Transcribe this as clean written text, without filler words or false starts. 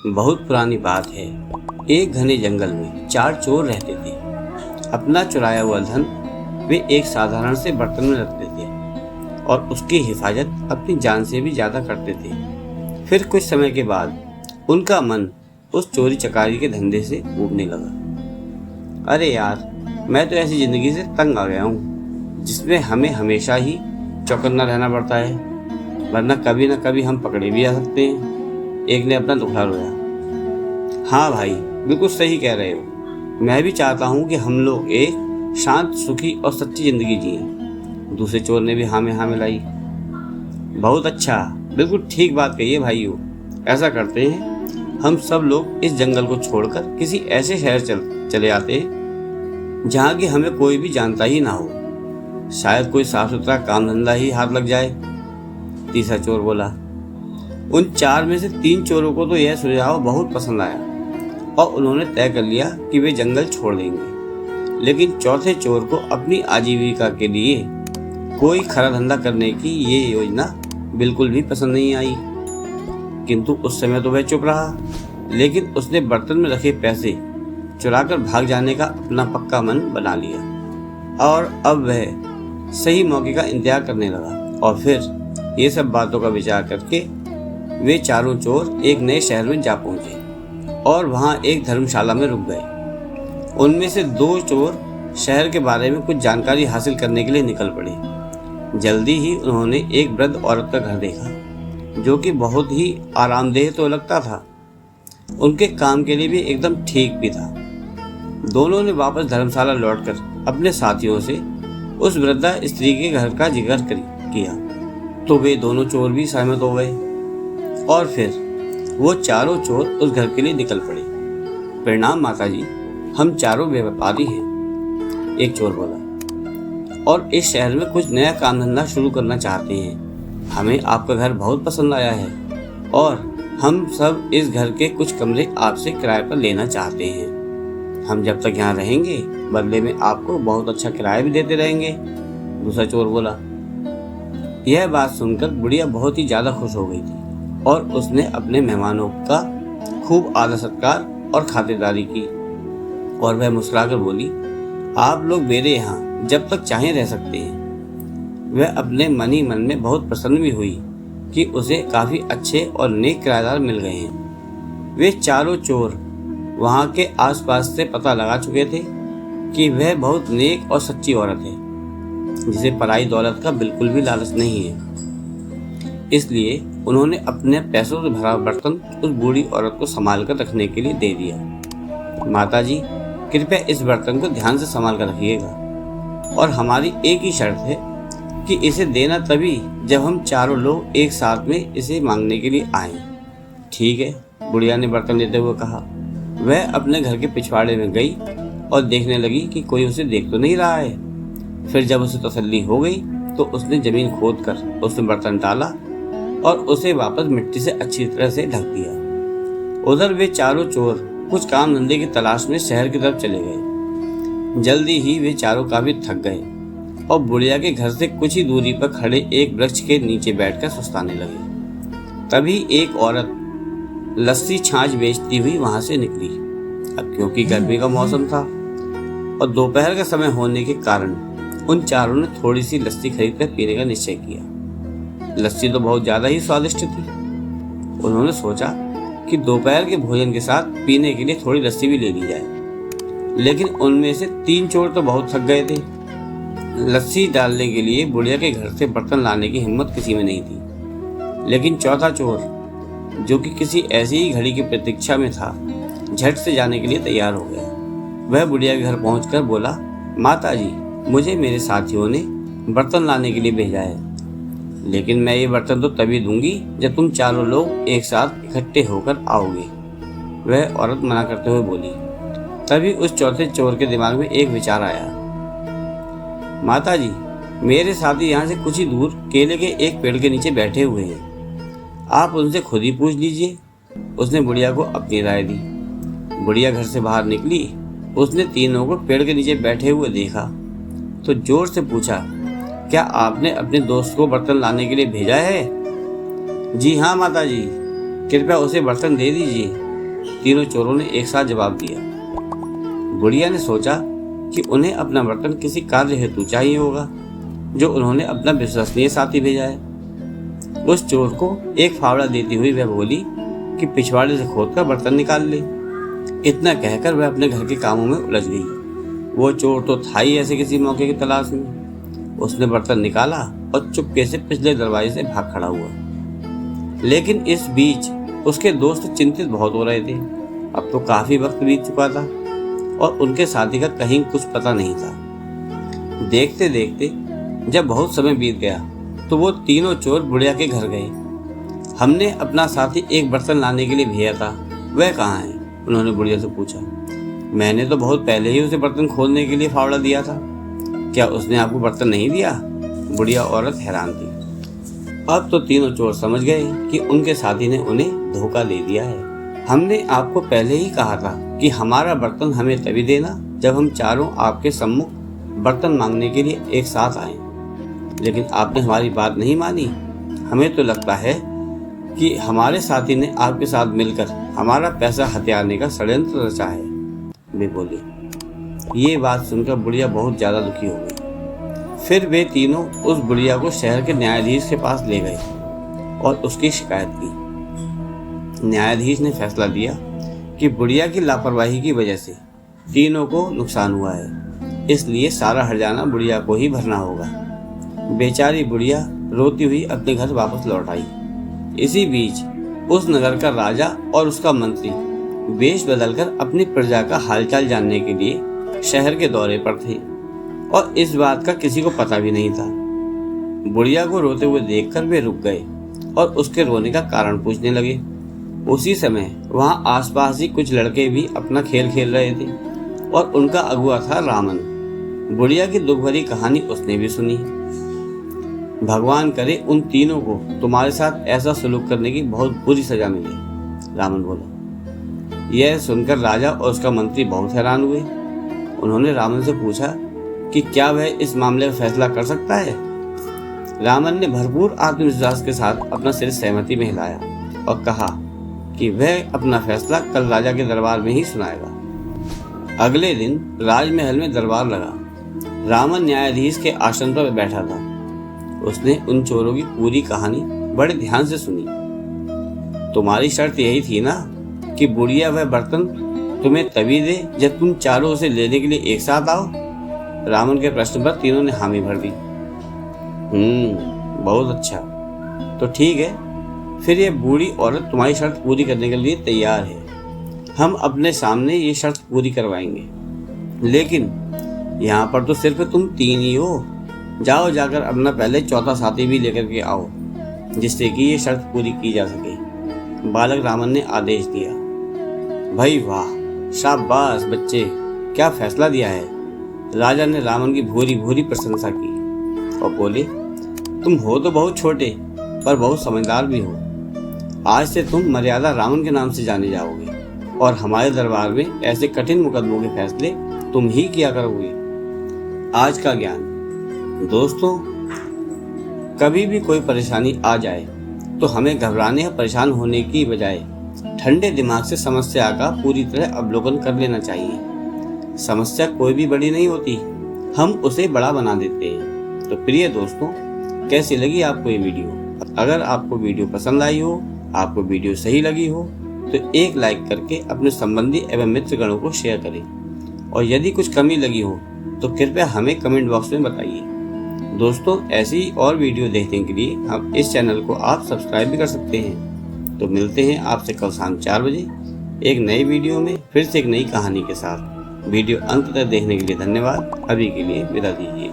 बहुत पुरानी बात है। एक घने जंगल में 4 चोर रहते थे। अपना चुराया हुआ धन वे एक साधारण से बर्तन में रखते थे और उसकी हिफाजत अपनी जान से भी ज्यादा करते थे। फिर कुछ समय के बाद उनका मन उस चोरी चकारी के धंधे से ऊबने लगा। अरे यार, मैं तो ऐसी जिंदगी से तंग आ गया हूँ जिसमें हमें हमेशा ही चौकन्ना रहना पड़ता है, वरना कभी न कभी हम पकड़े भी आ सकते हैं। एक ने अपना दुखड़ा रोया। हाँ भाई, बिल्कुल सही कह रहे हो। मैं भी चाहता हूँ कि हम लोग एक शांत, सुखी और सच्ची जिंदगी जिए। दूसरे चोर ने भी हाँ में हाँ मिलाई। बहुत अच्छा, बिल्कुल ठीक बात कही है भाइयों। ऐसा करते हैं, हम सब लोग इस जंगल को छोड़कर किसी ऐसे शहर चले आते हैं जहाँ की हमें कोई भी जानता ही ना हो। शायद कोई साफ सुथरा काम धंधा ही हाथ लग जाए। तीसरा चोर बोला। उन 4 में से 3 चोरों को तो यह सुझाव बहुत पसंद आया और उन्होंने तय कर लिया कि वे जंगल छोड़ देंगे। लेकिन चौथे चोर को अपनी आजीविका के लिए कोई खरा धंधा करने की ये योजना बिल्कुल भी पसंद नहीं आई। किंतु उस समय तो वह चुप रहा, लेकिन उसने बर्तन में रखे पैसे चुराकर भाग जाने का अपना पक्का मन बना लिया और अब वह सही मौके का इंतजार करने लगा। और फिर ये सब बातों का विचार करके वे चारों चोर एक नए शहर में जा पहुंचे और वहां एक धर्मशाला में रुक गए। उनमें से 2 चोर शहर के बारे में कुछ जानकारी हासिल करने के लिए निकल पड़े। जल्दी ही उन्होंने एक वृद्ध औरत का घर देखा जो कि बहुत ही आरामदेह तो लगता था, उनके काम के लिए भी एकदम ठीक भी था। दोनों ने वापस धर्मशाला लौटकर अपने साथियों से उस वृद्धा स्त्री के घर का जिक्र किया तो वे दोनों चोर भी सहमत हो गए और फिर वो चारों चोर उस घर के लिए निकल पड़े। प्रणाम माताजी, हम चारों व्यापारी हैं, एक चोर बोला, और इस शहर में कुछ नया काम धंधा शुरू करना चाहते हैं। हमें आपका घर बहुत पसंद आया है और हम सब इस घर के कुछ कमरे आपसे किराए पर लेना चाहते हैं। हम जब तक यहाँ रहेंगे बदले में आपको बहुत अच्छा किराया भी देते रहेंगे। दूसरा चोर बोला। यह बात सुनकर बुढ़िया बहुत ही ज्यादा खुश हो गई थी और उसने अपने मेहमानों का खूब आदर सत्कार और खातिरदारी की और वह मुस्कुराकर बोली, आप लोग मेरे यहाँ जब तक चाहें रह सकते हैं। वह अपने मन ही मन में बहुत प्रसन्न भी हुई कि उसे काफी अच्छे और नेक किराएदार मिल गए हैं। वे चारों चोर वहाँ के आसपास से पता लगा चुके थे कि वह बहुत नेक और सच्ची औरत है जिसे पराई दौलत का बिल्कुल भी लालच नहीं है। इसलिए उन्होंने अपने पैसों से भरा बर्तन उस बूढ़ी औरत को संभाल कर रखने के लिए दे दिया। माताजी, कृपया इस बर्तन को ध्यान से संभाल कर रखिएगा और हमारी एक ही शर्त है कि इसे देना तभी जब हम चारों लोग एक साथ में इसे मांगने के लिए आए। ठीक है, बुढ़िया ने बर्तन लेते हुए कहा। वह अपने घर के पिछवाड़े में गई और देखने लगी कि कोई उसे देख तो नहीं रहा है। फिर जब उसे तसल्ली हो गई तो उसने जमीन खोद कर उसमें बर्तन डाला और उसे वापस मिट्टी से अच्छी तरह से ढक दिया। उधर वे चारों चोर कुछ काम धंधे की तलाश में शहर की तरफ चले गए। जल्दी ही वे चारों काफी थक गए और बुढ़िया के घर से कुछ ही दूरी पर खड़े एक वृक्ष के नीचे बैठकर सुस्ताने लगे। तभी एक औरत लस्सी छाछ बेचती हुई वहां से निकली। अब क्योंकि गर्मी का मौसम था और दोपहर का समय होने के कारण उन चारों ने थोड़ी सी लस्सी खरीदकर पीने का निश्चय किया। लस्सी तो बहुत ज्यादा ही स्वादिष्ट थी। उन्होंने सोचा कि दोपहर के भोजन के साथ पीने के लिए थोड़ी लस्सी भी ले ली जाए। लेकिन उनमें से 3 चोर तो बहुत थक गए थे। लस्सी डालने के लिए बुढ़िया के घर से बर्तन लाने की हिम्मत किसी में नहीं थी। लेकिन चौथा चोर, जो कि किसी ऐसी ही घड़ी की प्रतीक्षा में था, झट से जाने के लिए तैयार हो गया। वह बुढ़िया के घर पहुंचकर बोला, माताजी, मुझे मेरे साथियों ने बर्तन लाने के लिए भेजा है, लेकिन मैं ये बर्तन तो तभी दूंगी जब तुम चारों लोग एक साथ इकट्ठे होकर आओगे। वह औरत मना करते हुए बोली। तभी उस चौथे चोर के दिमाग में एक विचार आया। माताजी, मेरे साथी यहाँ से कुछ ही दूर केले के एक पेड़ के नीचे बैठे हुए हैं, आप उनसे खुद ही पूछ लीजिए। उसने बुढ़िया को अपनी राय दी। बुढ़िया घर से बाहर निकली। उसने तीनों को पेड़ के नीचे बैठे हुए देखा तो जोर से पूछा, क्या आपने अपने दोस्त को बर्तन लाने के लिए भेजा है? जी हाँ माताजी, कृपया उसे बर्तन दे दीजिए। तीनों चोरों ने एक साथ जवाब दिया। बुढ़िया ने सोचा कि उन्हें अपना बर्तन किसी कार्य हेतु चाहिए होगा, जो उन्होंने अपना विश्वसनीय साथी भेजा है। उस चोर को एक फावड़ा देती हुई वह बोली कि पिछवाड़े से खोदकर बर्तन निकाल ले। इतना कहकर वह अपने घर के कामों में उलझ गई। वो चोर तो था ही ऐसे किसी मौके की तलाश में। उसने बर्तन निकाला और चुपके से पिछले दरवाजे से भाग खड़ा हुआ। लेकिन इस बीच उसके दोस्त चिंतित बहुत हो रहे थे। अब तो काफी वक्त बीत चुका था और उनके साथी का कहीं कुछ पता नहीं था। देखते देखते जब बहुत समय बीत गया तो वो तीनों चोर बुढ़िया के घर गए। हमने अपना साथी एक बर्तन लाने के लिए भेजा था, वह कहाँ है? उन्होंने बुढ़िया से पूछा। मैंने तो बहुत पहले ही उसे बर्तन खोलने के लिए फावड़ा दिया था। क्या उसने आपको बर्तन नहीं दिया? बुढ़िया औरत हैरान थी। अब तो तीनों चोर समझ गए कि उनके साथी ने उन्हें धोखा दे दिया है। हमने आपको पहले ही कहा था कि हमारा बर्तन हमें तभी देना जब हम चारों आपके सम्मुख बर्तन मांगने के लिए एक साथ आए, लेकिन आपने हमारी बात नहीं मानी। हमें तो लगता है कि हमारे साथी ने आपके साथ मिलकर हमारा पैसा हथियाने का षड्यंत्र रचा है, वे बोले। ये बात सुनकर बुढ़िया बहुत ज्यादा दुखी हो गई। फिर वे तीनों उस बुढ़िया को शहर के न्यायाधीश के पास ले गए और उसकी शिकायत की। न्यायाधीश ने फैसला दिया कि बुढ़िया की लापरवाही की वजह से तीनों को नुकसान हुआ है, इसलिए सारा हर्जाना बुढ़िया को ही भरना होगा। बेचारी बुढ़िया रोती हुई अपने घर वापस लौट आई। इसी बीच उस नगर का राजा और उसका मंत्री वेश बदलकर अपनी प्रजा का हालचाल जानने के लिए शहर के दौरे पर थे और इस बात का किसी को पता भी नहीं था। बुढ़िया को रोते हुए देखकर वे रुक गए और उसके रोने का कारण पूछने लगे। उसी समय वहां आसपास ही कुछ लड़के भी अपना खेल खेल रहे थे और उनका अगुआ था रामन। बुढ़िया की दुख भरी कहानी उसने भी सुनी। भगवान करे उन तीनों को तुम्हारे साथ ऐसा सलूक करने की बहुत बुरी सजा मिले, रामन बोला। यह सुनकर राजा और उसका मंत्री बहुत हैरान हुए। उन्होंने रामन से पूछा कि क्या वह इस मामले में फैसला कर सकता है। रामन ने भरपूर आत्मविश्वास के साथ अपना सिर सहमति में हिलाया और कहा कि वह अपना फैसला कल राजा के दरबार में ही सुनाएगा। अगले दिन राजमहल में दरबार लगा। रामन न्यायाधीश के आसन पर बैठा था। उसने उन चोरों की पूरी कहानी बड़े ध्यान से सुनी। तुम्हारी शर्त यही थी ना कि बुढ़िया वह बर्तन तुम्हें तभी दे जब तुम चारों उसे लेने के लिए एक साथ आओ? रामन के प्रश्न पर तीनों ने हामी भर दी। बहुत अच्छा, तो ठीक है, फिर ये बूढ़ी औरत तुम्हारी शर्त पूरी करने के लिए तैयार है। हम अपने सामने ये शर्त पूरी करवाएंगे, लेकिन यहाँ पर तो सिर्फ तुम तीन ही हो। जाओ जाकर अपना पहले चौथा साथी भी लेकर के आओ, जिससे कि ये शर्त पूरी की जा सके। बालक रामन ने आदेश दिया। भाई वाह, शाबाश बच्चे, क्या फैसला दिया है। राजा ने रामन की भूरी भूरी प्रशंसा की और बोले, तुम हो तो बहुत छोटे पर बहुत समझदार भी हो। आज से तुम मर्यादा रामन के नाम से जाने जाओगे और हमारे दरबार में ऐसे कठिन मुकदमों के फैसले तुम ही किया करोगे। आज का ज्ञान। दोस्तों, कभी भी कोई परेशानी आ जाए तो हमें घबराने या परेशान होने की बजाय ठंडे दिमाग से समस्या का पूरी तरह अवलोकन कर लेना चाहिए। समस्या कोई भी बड़ी नहीं होती, हम उसे बड़ा बना देते हैं। तो प्रिय दोस्तों, कैसी लगी आपको ये वीडियो? अगर आपको वीडियो पसंद आई हो, आपको वीडियो सही लगी हो, तो एक लाइक करके अपने संबंधी एवं मित्रगणों को शेयर करें और यदि कुछ कमी लगी हो तो कृपया हमें कमेंट बॉक्स में बताइए। दोस्तों, ऐसी और वीडियो देखने के लिए हम इस चैनल को आप सब्सक्राइब भी कर सकते हैं। तो मिलते हैं आपसे कल शाम 4 बजे एक नई वीडियो में, फिर से एक नई कहानी के साथ। वीडियो अंत तक देखने के लिए धन्यवाद। अभी के लिए विदा दीजिए।